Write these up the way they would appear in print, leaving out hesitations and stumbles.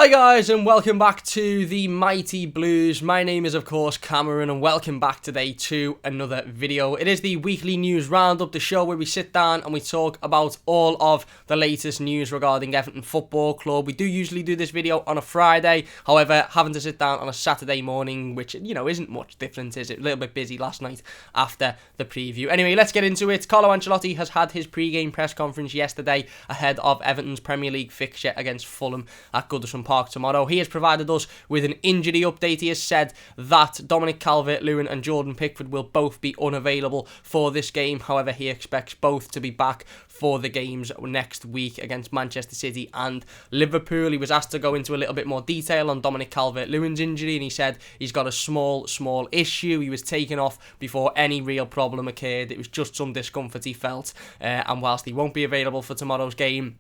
Hi guys, and welcome back to the Mighty Blues. My name is of course Cameron, and welcome back today to another video. It is the weekly news roundup, the show where we sit down and we talk about all of the latest news regarding Everton Football Club. We do usually do this video on a Friday, however, having to sit down on a Saturday morning, which, you know, isn't much different, is it? A little bit busy last night after the preview. Anyway, let's get into it. Carlo Ancelotti has had his pre-game press conference yesterday ahead of Everton's Premier League fixture against Fulham at Goodison Park tomorrow. He has provided us with an injury update. He has said that Dominic Calvert-Lewin and Jordan Pickford will both be unavailable for this game. However, he expects both to be back for the games next week against Manchester City and Liverpool. He was asked to go into a little bit more detail on Dominic Calvert-Lewin's injury, and he said he's got a small issue. He was taken off before any real problem occurred. It was just some discomfort he felt, and whilst he won't be available for tomorrow's game,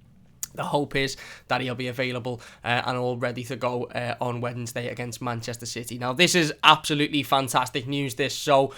the hope is that he'll be available and all ready to go on Wednesday against Manchester City. Now, this is absolutely fantastic news. This so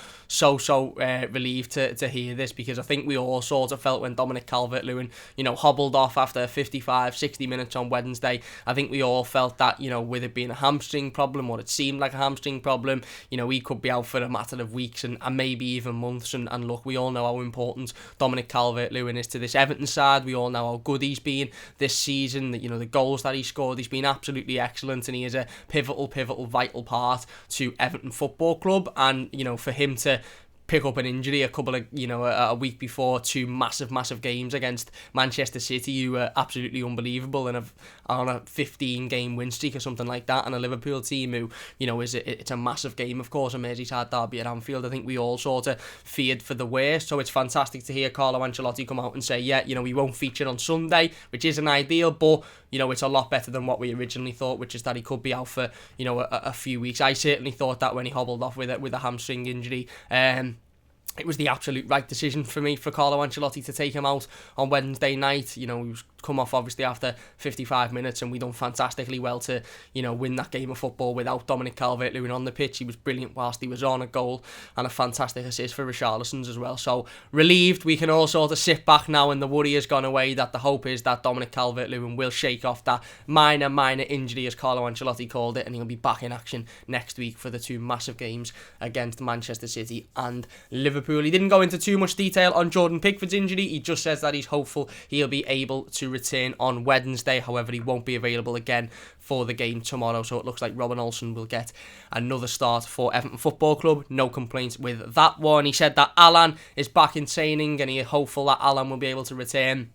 relieved to hear this, because I think we all sort of felt when Dominic Calvert-Lewin, hobbled off after 55, 60 minutes on Wednesday. I think we all felt that, with it being a hamstring problem, or it seemed like a hamstring problem, he could be out for a matter of weeks and maybe even months. And look, we all know how important Dominic Calvert-Lewin is to this Everton side. We all know how good he's been this season, the goals that he scored. He's been absolutely excellent, and he is a pivotal, vital part to Everton Football Club. And, for him to pick up an injury a week before two massive games against Manchester City, who are absolutely unbelievable and have on a 15-game win streak or something like that, and a Liverpool team who, it's a massive game, of course, a Merseyside derby at Anfield. I think we all sort of feared for the worst, so it's fantastic to hear Carlo Ancelotti come out and say, he won't feature on Sunday, which isn't ideal, but it's a lot better than what we originally thought, which is that he could be out for, a few weeks. I certainly thought that when he hobbled off with a hamstring injury. It was the absolute right decision for Carlo Ancelotti to take him out on Wednesday night. He was come off obviously after 55 minutes, and we done fantastically well to, win that game of football without Dominic Calvert-Lewin on the pitch. He was brilliant whilst he was on, a goal and a fantastic assist for Richarlison's as well. So relieved, we can all sort of sit back now, and the worry has gone away. That the hope is that Dominic Calvert-Lewin will shake off that minor injury, as Carlo Ancelotti called it, and he'll be back in action next week for the two massive games against Manchester City and Liverpool. He didn't go into too much detail on Jordan Pickford's injury. He just says that he's hopeful he'll be able to return on Wednesday. However, he won't be available again for the game tomorrow, so it looks like Robin Olsen will get another start for Everton Football Club. No complaints with that one. He said that Alan is back in training, and he's hopeful that Alan will be able to return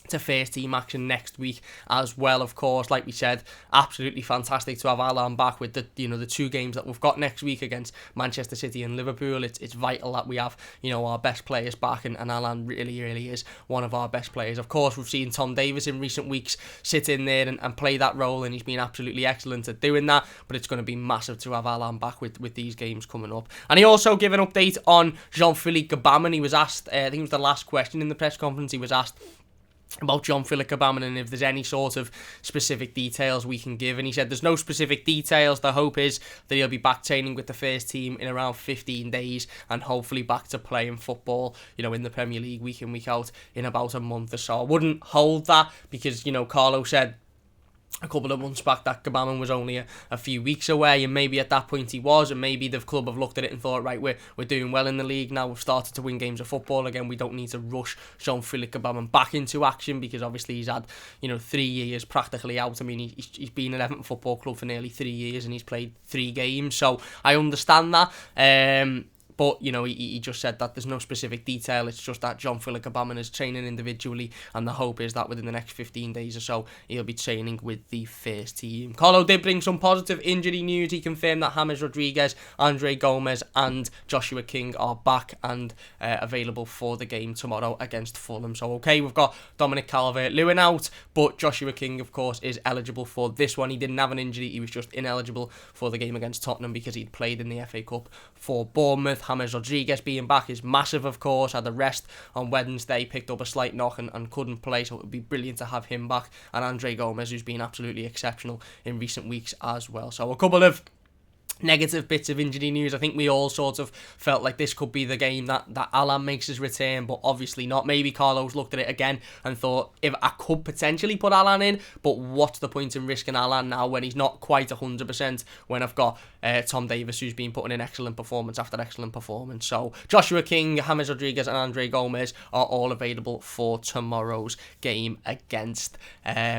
to first team action next week as well. Of course, like we said, absolutely fantastic to have Alan back with the the two games that we've got next week against Manchester City and Liverpool. It's vital that we have our best players back, and Alan really is one of our best players. Of course, we've seen Tom Davies in recent weeks sit in there and play that role, and he's been absolutely excellent at doing that, but it's going to be massive to have Alan back with these games coming up. And he also gave an update on Jean-Philippe Gbamin. He was asked, I think it was the last question in the press conference, he was asked about Jean-Philippe Gbamin and if there's any sort of specific details we can give, and he said there's no specific details. The hope is that he'll be back training with the first team in around 15 days and hopefully back to playing football in the Premier League week in, week out in about a month or so. I wouldn't hold that, because Carlo said a couple of months back that Gbamin was only a few weeks away, and maybe at that point he was, and maybe the club have looked at it and thought, right, we're doing well in the league now, we've started to win games of football again, we don't need to rush Jean-Philippe Gbamin back into action, because obviously he's had 3 years practically out. I mean, he's been at Everton Football Club for nearly 3 years and he's played 3 games, so I understand that. But, he just said that there's no specific detail. It's just that Jean-Philippe Gbamin is training individually, and the hope is that within the next 15 days or so, he'll be training with the first team. Carlo did bring some positive injury news. He confirmed that James Rodriguez, Andre Gomez and Joshua King are back and available for the game tomorrow against Fulham. So, okay, we've got Dominic Calvert-Lewin out, but Joshua King, of course, is eligible for this one. He didn't have an injury. He was just ineligible for the game against Tottenham because he'd played in the FA Cup for Bournemouth. James Rodriguez being back is massive, of course. Had a rest on Wednesday, picked up a slight knock and couldn't play, so it would be brilliant to have him back. And Andre Gomez, who's been absolutely exceptional in recent weeks as well. So a couple of negative bits of injury news. I think we all sort of felt like this could be the game that Alan makes his return, but obviously not. Maybe Carlo's looked at it again and thought, if I could potentially put Alan in, but what's the point in risking Alan now when he's not quite 100%, when I've got Tom Davis, who's been putting in excellent performance after excellent performance. So Joshua King, James Rodriguez and Andre Gomez are all available for tomorrow's game against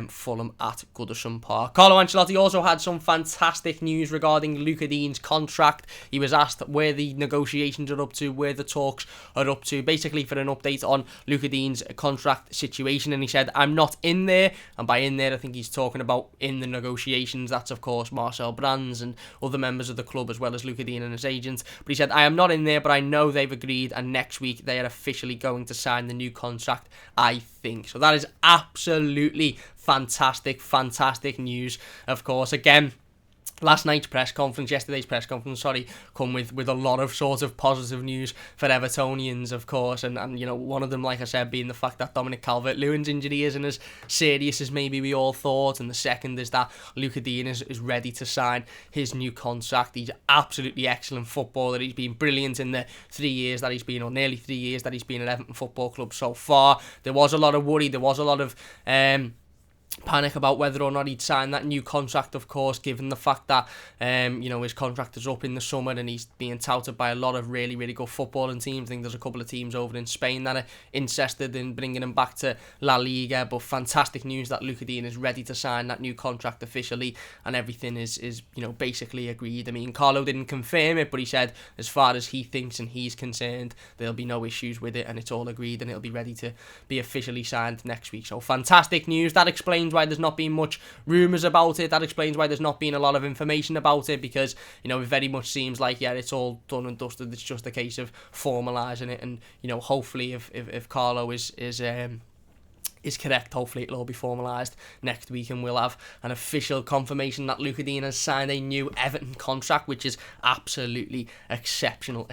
Fulham at Goodison Park. Carlo Ancelotti also had some fantastic news regarding Luca Digne's contract. He was asked where the negotiations are up to, where the talks are up to, basically for an update on Luca Digne's contract situation, and he said, I'm not in there, and by in there I think he's talking about in the negotiations. That's of course Marcel Brands and other members of the club as well as Luca Digne and his agent, but he said, I am not in there, but I know they've agreed, and next week they are officially going to sign the new contract, I think. So that is absolutely fantastic news. Of course, again, yesterday's press conference, come with a lot of sort of positive news for Evertonians, of course, and you know, one of them, like I said, being the fact that Dominic Calvert-Lewin's injury isn't as serious as maybe we all thought, and the second is that Luca Digne is ready to sign his new contract. He's absolutely excellent footballer. He's been brilliant in the 3 years that he's been, or nearly 3 years that he's been at Everton Football Club so far. There was a lot of worry, there was a lot of panic about whether or not he'd sign that new contract, of course, given the fact that you know, his contract is up in the summer and he's being touted by a lot of really good footballing teams. I think there's a couple of teams over in Spain that are interested in bringing him back to La Liga, but fantastic news that Luca Digne is ready to sign that new contract officially, and everything is you know, basically agreed. I mean, Carlo didn't confirm it, but he said as far as he thinks and he's concerned, there'll be no issues with it, and it's all agreed, and it'll be ready to be officially signed next week. So fantastic news. That explains why there's not been much rumours about it. That explains why there's not been a lot of information about it, because, you know, it very much seems like, yeah, it's all done and dusted. It's just a case of formalising it, and, you know, hopefully if Carlo is correct, hopefully it'll all be formalised next week and we'll have an official confirmation that Luca Digne has signed a new Everton contract, which is absolutely exceptional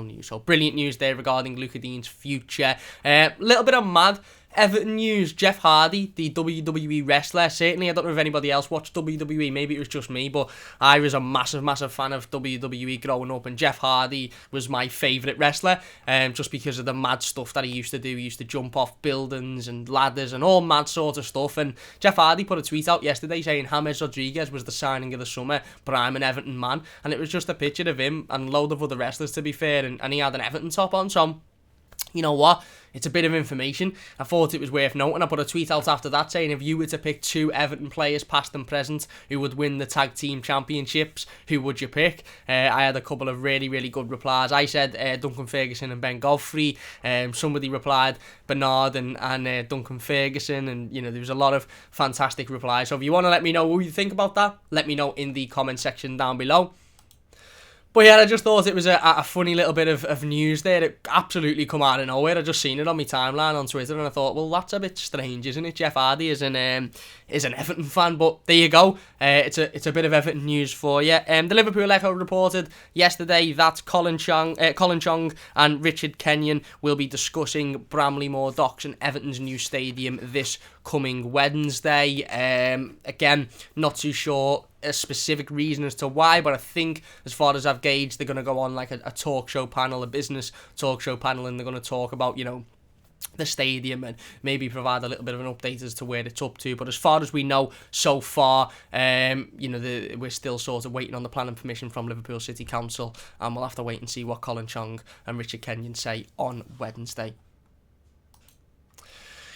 news. So brilliant news there regarding Luca Digne's future. Little bit of mad Everton news. Jeff Hardy, the WWE wrestler, certainly, I don't know if anybody else watched WWE, maybe it was just me, but I was a massive fan of WWE growing up, and Jeff Hardy was my favourite wrestler, just because of the mad stuff that he used to do. He used to jump off buildings and ladders and all mad sort of stuff, and Jeff Hardy put a tweet out yesterday saying James Rodriguez was the signing of the summer, but I'm an Everton man, and it was just a picture of him and a load of other wrestlers, to be fair, and he had an Everton top on, so you know what? It's a bit of information. I thought it was worth noting. I put a tweet out after that saying, if you were to pick 2 Everton players, past and present, who would win the tag team championships, who would you pick? I had a couple of really good replies. I said Duncan Ferguson and Ben Godfrey. Somebody replied Bernard and Duncan Ferguson, and you know, there was a lot of fantastic replies. So if you want to let me know what you think about that, let me know in the comment section down below. But yeah, I just thought it was a funny little bit of news there. It absolutely come out of nowhere. I just seen it on my timeline on Twitter, and I thought, well, that's a bit strange, isn't it? Jeff Hardy is an Everton fan, but there you go. It's a bit of Everton news for you. The Liverpool Echo reported yesterday that Colin Chong and Richard Kenyon will be discussing Bramley-Moore Docks and Everton's new stadium this coming Wednesday. Again, not too sure a specific reason as to why, but I think, as far as I've gauged, they're going to go on like a talk show panel, a business talk show panel, and they're going to talk about, you know, the stadium and maybe provide a little bit of an update as to where it's up to. But as far as we know so far, you know, we're still sort of waiting on the planning permission from Liverpool City Council, and we'll have to wait and see what Colin Chong and Richard Kenyon say on Wednesday.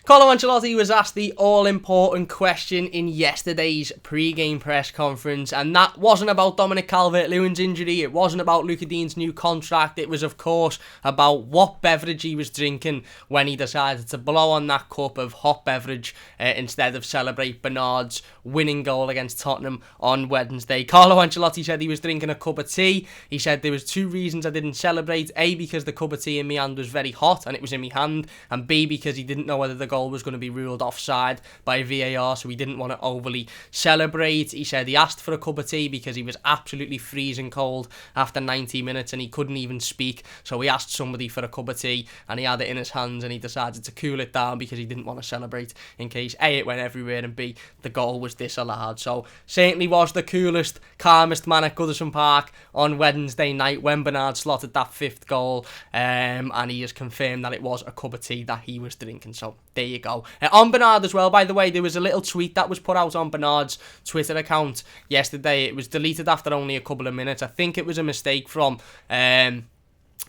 Carlo Ancelotti was asked the all-important question in yesterday's pre-game press conference, and that wasn't about Dominic Calvert-Lewin's injury, it wasn't about Luca Digne's new contract, it was of course about what beverage he was drinking when he decided to blow on that cup of hot beverage instead of celebrate Bernard's winning goal against Tottenham on Wednesday. Carlo Ancelotti said he was drinking a cup of tea. He said there was 2 reasons I didn't celebrate: A, because the cup of tea in my hand was very hot and it was in my hand, and B, because he didn't know whether the goal was going to be ruled offside by VAR, so he didn't want to overly celebrate. He said he asked for a cup of tea because he was absolutely freezing cold after 90 minutes and he couldn't even speak, so he asked somebody for a cup of tea and he had it in his hands and he decided to cool it down because he didn't want to celebrate in case A, it went everywhere, and B, the goal was disallowed. So certainly was the coolest, calmest man at Goodison Park on Wednesday night when Bernard slotted that 5th goal, and he has confirmed that it was a cup of tea that he was drinking. So there you go. On Bernard as well, by the way, there was a little tweet that was put out on Bernard's Twitter account yesterday. It was deleted after only a couple of minutes. I think it was a mistake from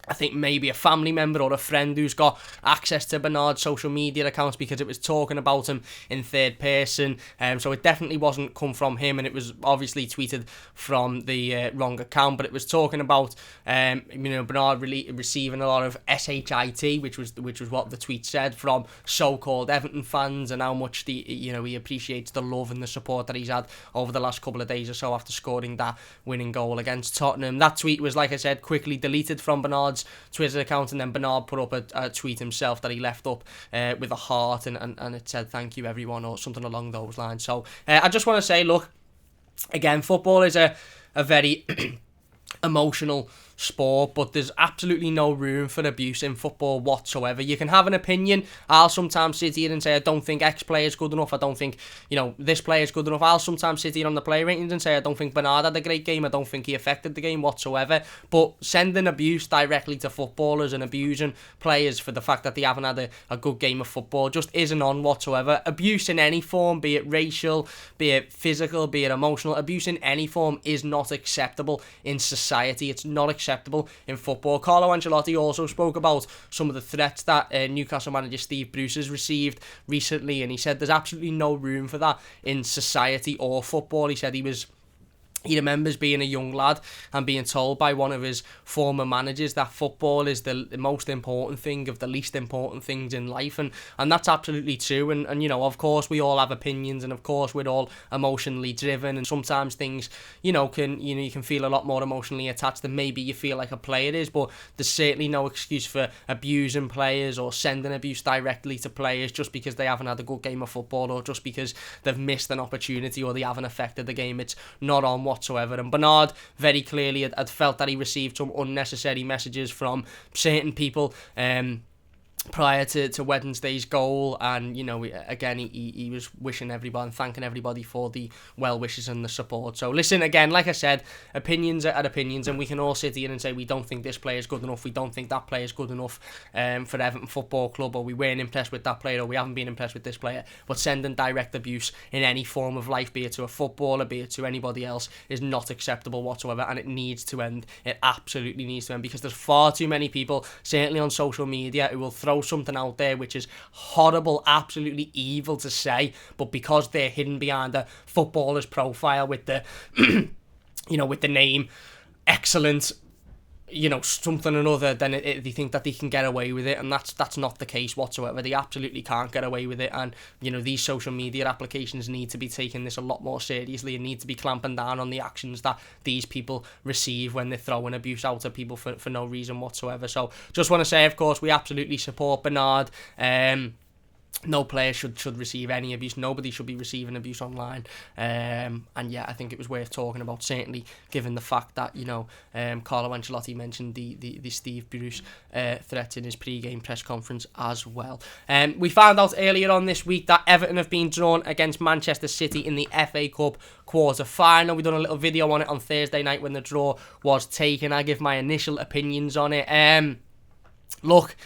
I think maybe a family member or a friend who's got access to Bernard's social media accounts, because it was talking about him in third person. So it definitely wasn't come from him, and it was obviously tweeted from the wrong account. But it was talking about Bernard receiving a lot of shit, which was what the tweet said, from so-called Everton fans, and how much he appreciates the love and the support that he's had over the last couple of days or so after scoring that winning goal against Tottenham. That tweet was, like I said, quickly deleted from Bernard's Twitter account, and then Bernard put up a tweet himself that he left up with a heart, and it said "thank you everyone" or something along those lines. So I just want to say, look, again, football is a very emotional sport, but there's absolutely no room for abuse in football whatsoever. You can have an opinion. I'll sometimes sit here and say I don't think X player is good enough, I don't think this player is good enough. I'll sometimes sit here on the player ratings and say I don't think Bernard had a great game, I don't think he affected the game whatsoever. But sending abuse directly to footballers and abusing players for the fact that they haven't had a good game of football just isn't on whatsoever. Abuse in any form, be it racial, be it physical, be it emotional, abuse in any form is not acceptable in society. It's not acceptable in football. Carlo Ancelotti also spoke about some of the threats that Newcastle manager Steve Bruce has received recently, and he said there's absolutely no room for that in society or football. He said he remembers being a young lad and being told by one of his former managers that football is the most important thing of the least important things in life, and that's absolutely true. And of course we all have opinions, and of course we're all emotionally driven, and sometimes things you can feel a lot more emotionally attached than maybe you feel like a player is. But there's certainly no excuse for abusing players or sending abuse directly to players just because they haven't had a good game of football, or just because they've missed an opportunity, or they haven't affected the game. It's not on whatsoever. And Bernard very clearly had felt that he received some unnecessary messages from certain people prior to Wednesday's goal, and again he was wishing everybody and thanking everybody for the well wishes and the support. So listen, again, like I said, opinions are opinions, and we can all sit here and say we don't think this player is good enough, we don't think that player is good enough for Everton Football Club, or we weren't impressed with that player, or we haven't been impressed with this player. But sending direct abuse in any form of life, be it to a footballer, be it to anybody else, is not acceptable whatsoever, and it needs to end. It absolutely needs to end, because there's far too many people, certainly on social media, who will throw something out there which is horrible, absolutely evil to say, but because they're hidden behind a footballer's profile with the with the name excellent something or another, then they think that they can get away with it, and that's not the case whatsoever. They absolutely can't get away with it, and these social media applications need to be taking this a lot more seriously, and need to be clamping down on the actions that these people receive when they're throwing abuse out at people for no reason whatsoever. So just want to say, of course, we absolutely support Bernard. No player should receive any abuse. Nobody should be receiving abuse online. And yeah, I think it was worth talking about, certainly given the fact that Carlo Ancelotti mentioned the Steve Bruce threat in his pre-game press conference as well. We found out earlier on this week that Everton have been drawn against Manchester City in the FA Cup quarter-final. We've done a little video on it on Thursday night when the draw was taken. I give my initial opinions on it. Look,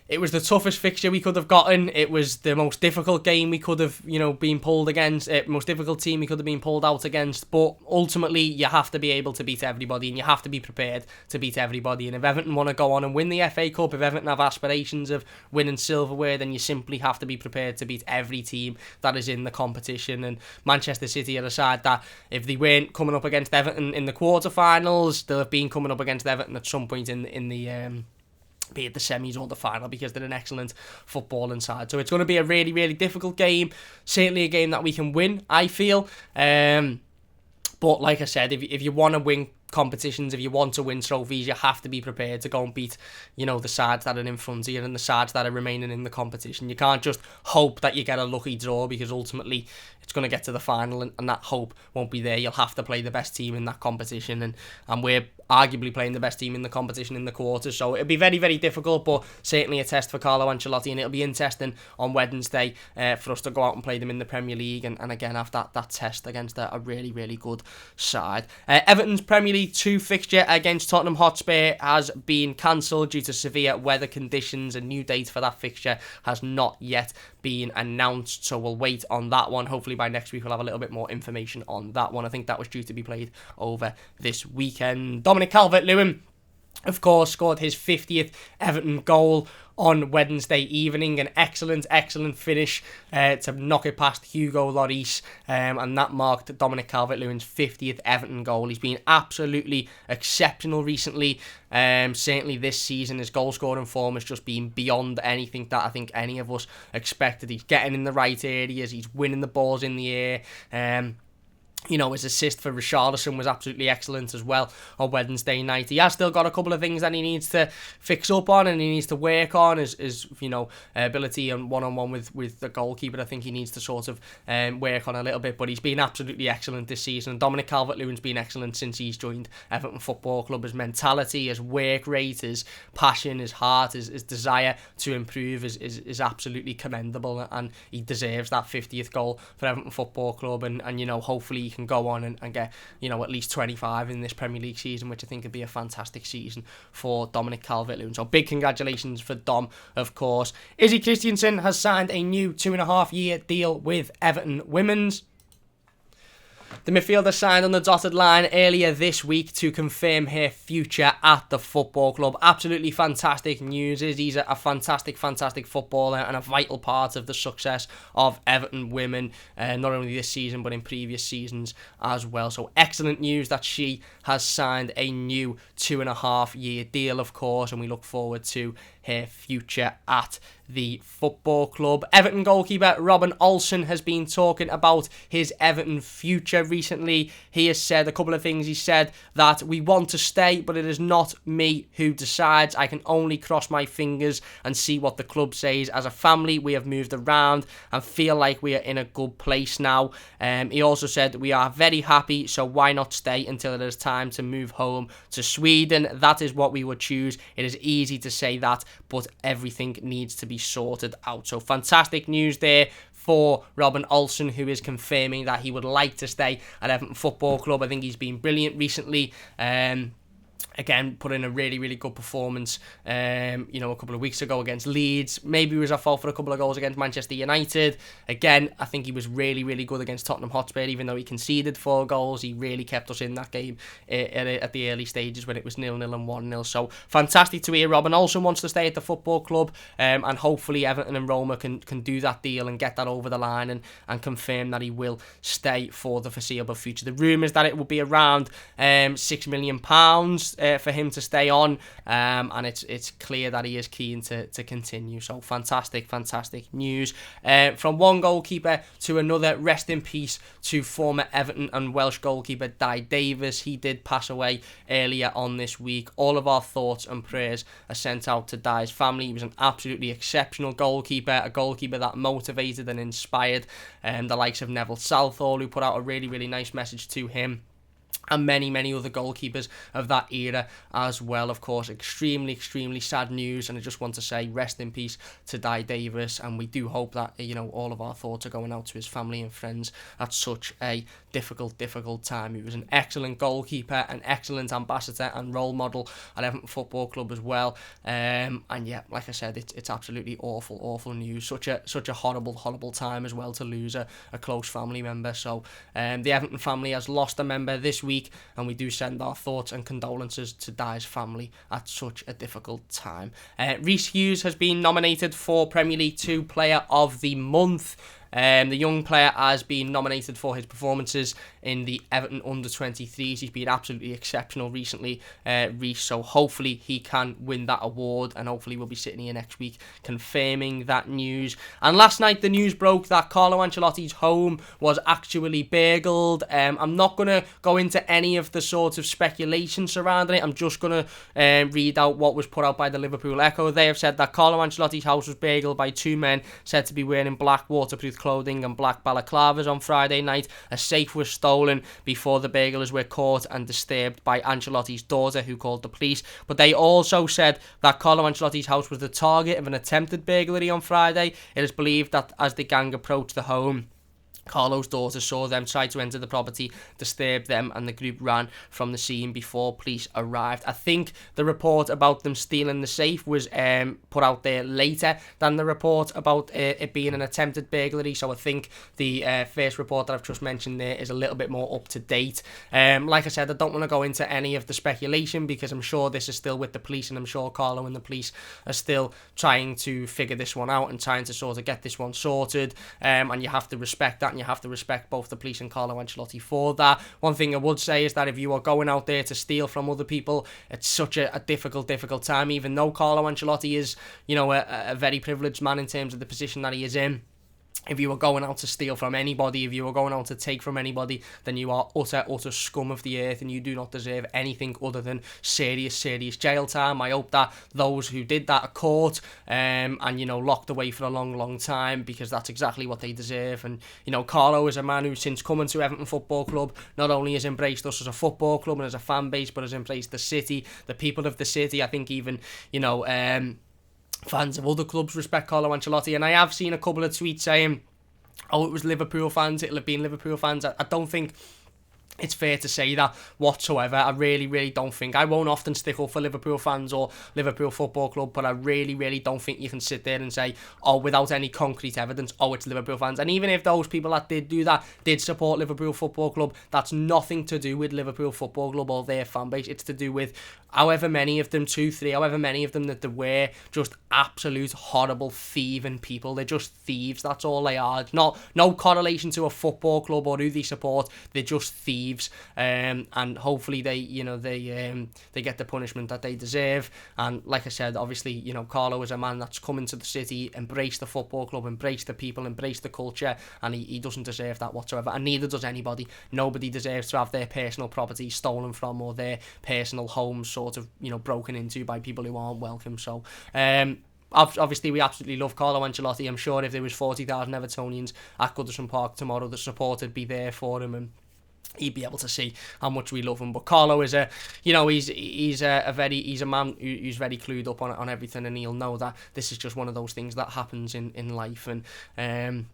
it was the toughest fixture we could have gotten. It was the most difficult game we could have, been pulled against. Most difficult team we could have been pulled out against. But ultimately, you have to be able to beat everybody, and you have to be prepared to beat everybody. And if Everton want to go on and win the FA Cup, if Everton have aspirations of winning silverware, then you simply have to be prepared to beat every team that is in the competition. And Manchester City are a side that, if they weren't coming up against Everton in the quarterfinals, they'll have been coming up against Everton at some point in the be it the semis or the final, because they're an excellent footballing side. So it's going to be a really, really difficult game. Certainly a game that we can win, I feel. But like I said, if you want to win competitions, if you want to win trophies, you have to be prepared to go and beat, the sides that are in front of you and the sides that are remaining in the competition. You can't just hope that you get a lucky draw, because ultimately it's going to get to the final and that hope won't be there. You'll have to play the best team in that competition, and we're arguably playing the best team in the competition in the quarters, so it'll be very, very difficult, but certainly a test for Carlo Ancelotti, and it'll be interesting on Wednesday for us to go out and play them in the Premier League, and again have that test against a really, really good side. Everton's Premier League 2 fixture against Tottenham Hotspur has been cancelled due to severe weather conditions. A new date for that fixture has not yet been announced, so we'll wait on that one. Hopefully by next week we'll have a little bit more information on that one. I think that was due to be played over this weekend. Dominic Calvert-Lewin, of course, scored his 50th Everton goal on Wednesday evening. An excellent finish to knock it past Hugo Lloris, and that marked Dominic Calvert-Lewin's 50th Everton goal. He's been absolutely exceptional recently. Certainly this season, his goal scoring form has just been beyond anything that I think any of us expected. He's getting in the right areas, he's winning the balls in the air. His assist for Richarlison was absolutely excellent as well on Wednesday night. He has still got a couple of things that he needs to fix up on, and he needs to work on his ability and one-on-one with the goalkeeper. I think he needs to sort of work on a little bit, but he's been absolutely excellent this season. Dominic Calvert-Lewin's been excellent since he's joined Everton Football Club. His mentality, his work rate, his passion, his heart, his desire to improve is absolutely commendable, and he deserves that 50th goal for Everton Football Club, and hopefully he can go on and get at least 25 in this Premier League season, which I think would be a fantastic season for Dominic Calvert-Lewin. So big congratulations for Dom, of course. Izzy Christiansen has signed a new 2.5-year deal with Everton Women's. The midfielder signed on the dotted line earlier this week to confirm her future at the football club. Absolutely fantastic news. He's a fantastic footballer and a vital part of the success of Everton Women, not only this season but in previous seasons as well. So excellent news that she has signed a new 2.5-year deal, of course, and we look forward to her future at the football club. Everton goalkeeper Robin Olsen has been talking about his Everton future recently. He has said a couple of things. He said that we want to stay, but it is not me who decides. I can only cross my fingers and see what the club says. As a family, we have moved around and feel like we are in a good place now. He also said we are very happy, so why not stay until it is time to move home to Sweden? That is what we would choose. It is easy to say that, but everything needs to be sorted out. So fantastic news there for Robin Olsen, who is confirming that he would like to stay at Everton Football Club. I think he's been brilliant recently. Again, put in a really, really good performance, a couple of weeks ago against Leeds. Maybe he was at fault for a couple of goals against Manchester United. Again, I think he was really, really good against Tottenham Hotspur. Even though he conceded 4 goals, he really kept us in that game at the early stages when it was 0-0 and 1-0. So fantastic to hear. Robin Olsen wants to stay at the football club, and hopefully Everton and Roma can do that deal and get that over the line and confirm that he will stay for the foreseeable future. The rumours that it will be around £6 million for him to stay on, and it's clear that he is keen to continue. So fantastic news. From one goalkeeper to another, rest in peace to former Everton and Welsh goalkeeper Di Davis. He did pass away earlier on this week. All of our thoughts and prayers are sent out to Di's family. He was an absolutely exceptional goalkeeper, a goalkeeper that motivated and inspired the likes of Neville Southall, who put out a really, really nice message to him, and many other goalkeepers of that era as well. Of course, extremely sad news, and I just want to say rest in peace to Di Davis, and we do hope that all of our thoughts are going out to his family and friends at such a difficult time. He was an excellent goalkeeper, an excellent ambassador and role model at Everton Football Club as well, and yeah, like I said, it's absolutely awful news. Such a horrible time as well to lose a close family member. So the Everton family has lost a member this week, and we do send our thoughts and condolences to Di's family at such a difficult time. Reece Hughes has been nominated for Premier League 2 Player of the Month. The young player has been nominated for his performances in the Everton under-23s. He's been absolutely exceptional recently, Reece, so hopefully he can win that award, and hopefully we'll be sitting here next week confirming that news. And last night the news broke that Carlo Ancelotti's home was actually burgled. I'm not going to go into any of the sort of speculation surrounding it. I'm just going to read out what was put out by the Liverpool Echo. They have said that Carlo Ancelotti's house was burgled by two men said to be wearing black waterproof clothing and black balaclavas on Friday night. A safe was stolen before the burglars were caught and disturbed by Ancelotti's daughter, who called the police. But they also said that Carlo Ancelotti's house was the target of an attempted burglary on Friday. It is believed that as the gang approached the home, Carlo's daughter saw them try to enter the property, disturbed them, and the group ran from the scene before police arrived. I think the report about them stealing the safe was put out there later than the report about it being an attempted burglary, so I think the first report that I've just mentioned there is a little bit more up to date. Like I said, I don't want to go into any of the speculation because I'm sure this is still with the police, and I'm sure Carlo and the police are still trying to figure this one out and trying to sort of get this one sorted, and you have to respect that, and you have to respect both the police and Carlo Ancelotti for that. One thing I would say is that if you are going out there to steal from other people, it's such a difficult time, even though Carlo Ancelotti is, you know, a very privileged man in terms of the position that he is in. If you were going out to steal from anybody, if you were going out to take from anybody, then you are utter scum of the earth, and you do not deserve anything other than serious jail time. I hope that those who did that are caught and, you know, locked away for a long time, because that's exactly what they deserve. And, you know, Carlo is a man who, since coming to Everton Football Club, not only has embraced us as a football club and as a fan base, but has embraced the city, the people of the city. I think even, you know, fans of other clubs respect Carlo Ancelotti, and I have seen a couple of tweets saying, oh, it was Liverpool fans, it'll have been Liverpool fans. I don't think it's fair to say that whatsoever. I really don't think. I won't often stick up for Liverpool fans or Liverpool Football Club, but I really don't think you can sit there and say, oh, without any concrete evidence, oh, it's Liverpool fans. And even if those people that did do that did support Liverpool Football Club, that's nothing to do with Liverpool Football Club or their fan base. It's to do with however many of them, 2, 3, however many of them that there were, just absolute horrible thieving people. They're just thieves, that's all they are. It's no correlation to a football club or who they support. They're just thieves, and hopefully they get the punishment that they deserve. And like I said, obviously, you know, Carlo is a man that's come into the city, embraced the football club, embraced the people, embraced the culture, and he doesn't deserve that whatsoever, and neither does anybody. Nobody deserves to have their personal property stolen from, or their personal homes sort of, you know, broken into by people who aren't welcome. So obviously we absolutely love Carlo Ancelotti. I'm sure if there was 40,000 Evertonians at Goodison Park tomorrow, the support would be there for him, and he'd be able to see how much we love him. But Carlo is he's a man who's very clued up on everything, and he'll know that this is just one of those things that happens in life. And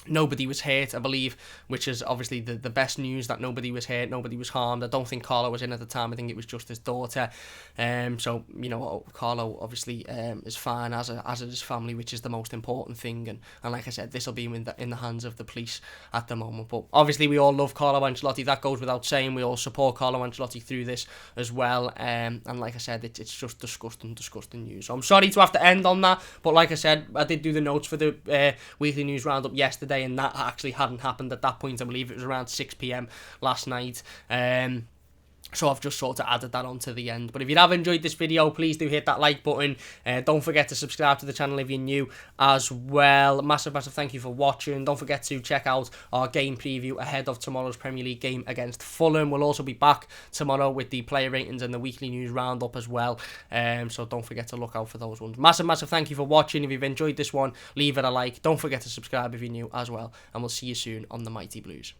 nobody was hurt, I believe, which is obviously the best news, that nobody was hurt, nobody was harmed. I don't think Carlo was in at the time. I think it was just his daughter. So, you know, Carlo obviously is fine, as is his family, which is the most important thing. And like I said, this will be in the hands of the police at the moment. But obviously we all love Carlo Ancelotti. That goes without saying. We all support Carlo Ancelotti through this as well. And like I said, it's just disgusting news. So I'm sorry to have to end on that. But like I said, I did do the notes for the weekly news roundup yesterday, and that actually hadn't happened at that point. I believe it was around 6 p.m. last night. So I've just sort of added that on to the end. But if you have enjoyed this video, please do hit that like button. Don't forget to subscribe to the channel if you're new as well. Massive thank you for watching. Don't forget to check out our game preview ahead of tomorrow's Premier League game against Fulham. We'll also be back tomorrow with the player ratings and the weekly news roundup as well. So don't forget to look out for those ones. Massive thank you for watching. If you've enjoyed this one, leave it a like. Don't forget to subscribe if you're new as well. And we'll see you soon on the Mighty Blues.